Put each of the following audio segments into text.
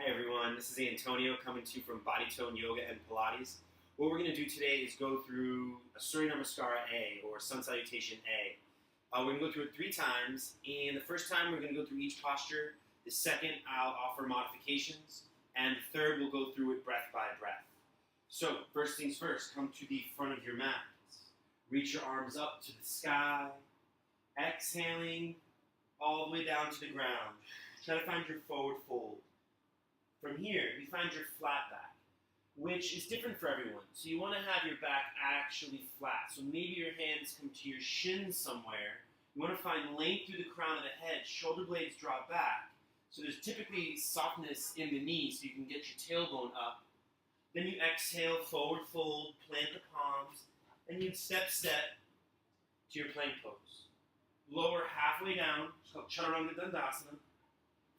Hi everyone, this is Antonio coming to you from Body Tone Yoga and Pilates. What we're going to do today is go through a Surya Namaskara A, or Sun Salutation A. We're going to go through it 3 times, and the first time we're going to go through each posture. The second, I'll offer modifications, and the third, we'll go through it breath by breath. So, first things first, come to the front of your mat. Reach your arms up to the sky, exhaling all the way down to the ground. Try to find your forward fold. From here, you find your flat back, which is different for everyone. So you want to have your back actually flat. So maybe your hands come to your shins somewhere. You want to find length through the crown of the head. Shoulder blades drop back. So there's typically softness in the knees, so you can get your tailbone up. Then you exhale, forward fold, plant the palms, and you step to your plank pose. Lower halfway down, it's called Chaturanga Dandasana.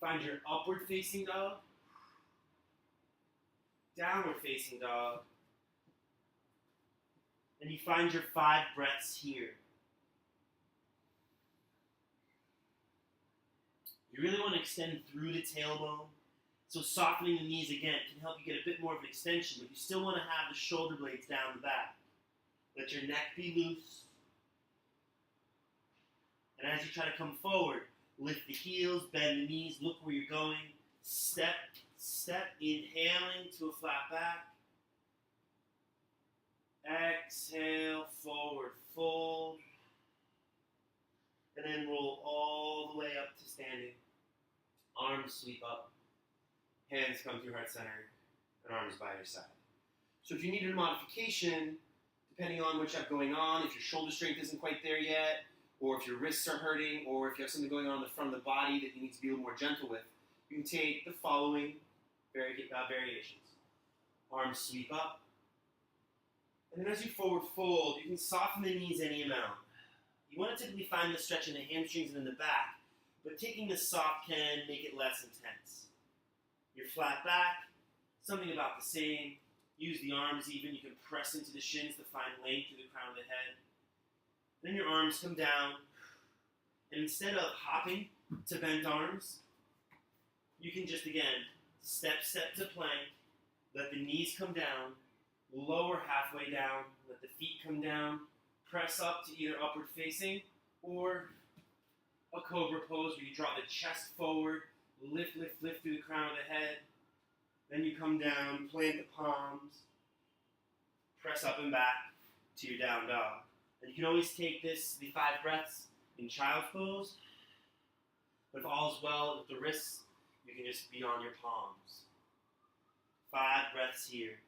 Find your upward facing dog, downward facing dog, and you find your 5 breaths here. You really want to extend through the tailbone, so softening the knees again can help you get a bit more of an extension, but you still want to have the shoulder blades down the back. Let your neck be loose. And as you try to come forward, lift the heels, bend the knees, look where you're going. Step, inhaling to a flat back. Exhale, forward fold. And then roll all the way up to standing. Arms sweep up. Hands come through heart center. And arms by your side. So if you need a modification, depending on what you have going on, if your shoulder strength isn't quite there yet, or if your wrists are hurting, or if you have something going on in the front of the body that you need to be a little more gentle with, you can take the following variations. Arms sweep up. And then as you forward fold, you can soften the knees any amount. You want to typically find the stretch in the hamstrings and in the back, but taking the soft can make it less intense. Your flat back, something about the same. Use the arms even. You can press into the shins to find length through the crown of the head. Then your arms come down, and instead of hopping to bent arms, you can just, again, step to plank, let the knees come down, lower halfway down, let the feet come down, press up to either upward facing or a cobra pose where you draw the chest forward, lift through the crown of the head. Then you come down, plant the palms, press up and back to your down dog. And you can always take the 5 breaths in child's pose. But if all is well with the wrists, you can just be on your palms. 5 breaths here.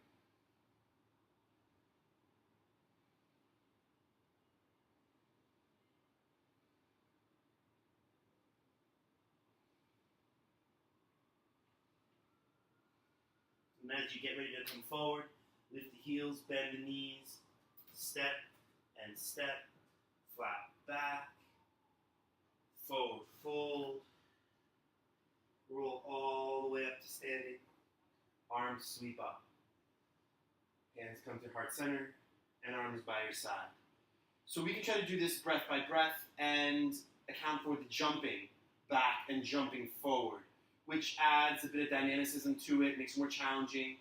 And as you get ready to come forward, lift the heels, bend the knees, step, flat back, forward fold, roll all the way up to standing, arms sweep up, hands come to heart center, and arms by your side. So we can try to do this breath by breath and account for the jumping back and jumping forward, which adds a bit of dynamicism to it, makes it more challenging.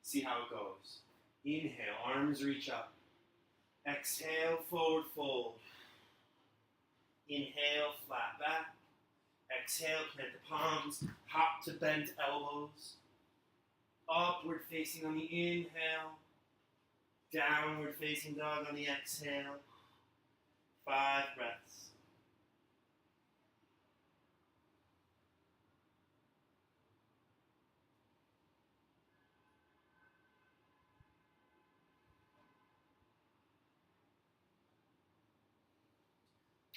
See how it goes. Inhale, arms reach up. Exhale, forward fold. Inhale, flat back. Exhale, plant the palms. Hop to bent elbows. Upward facing on the inhale. Downward facing dog on the exhale. 5 breaths.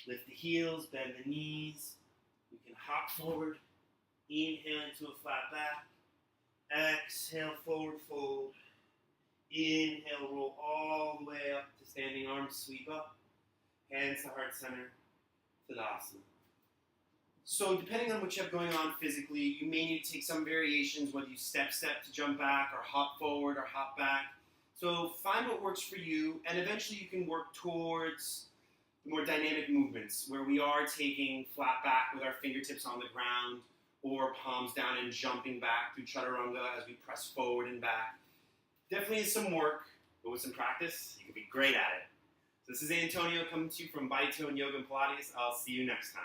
Lift the heels, bend the knees. You can hop forward. Inhale into a flat back. Exhale, forward fold. Inhale, roll all the way up to standing, arms sweep up. Hands to heart center, Tadasana. So depending on what you have going on physically, you may need to take some variations, whether you step to jump back, or hop forward, or hop back. So find what works for you, and eventually you can work towards the more dynamic movements, where we are taking flat back with our fingertips on the ground, or palms down and jumping back through chaturanga as we press forward and back. Definitely is some work, but with some practice, you can be great at it. So this is Antonio coming to you from Body Tone Yoga and Pilates. I'll see you next time.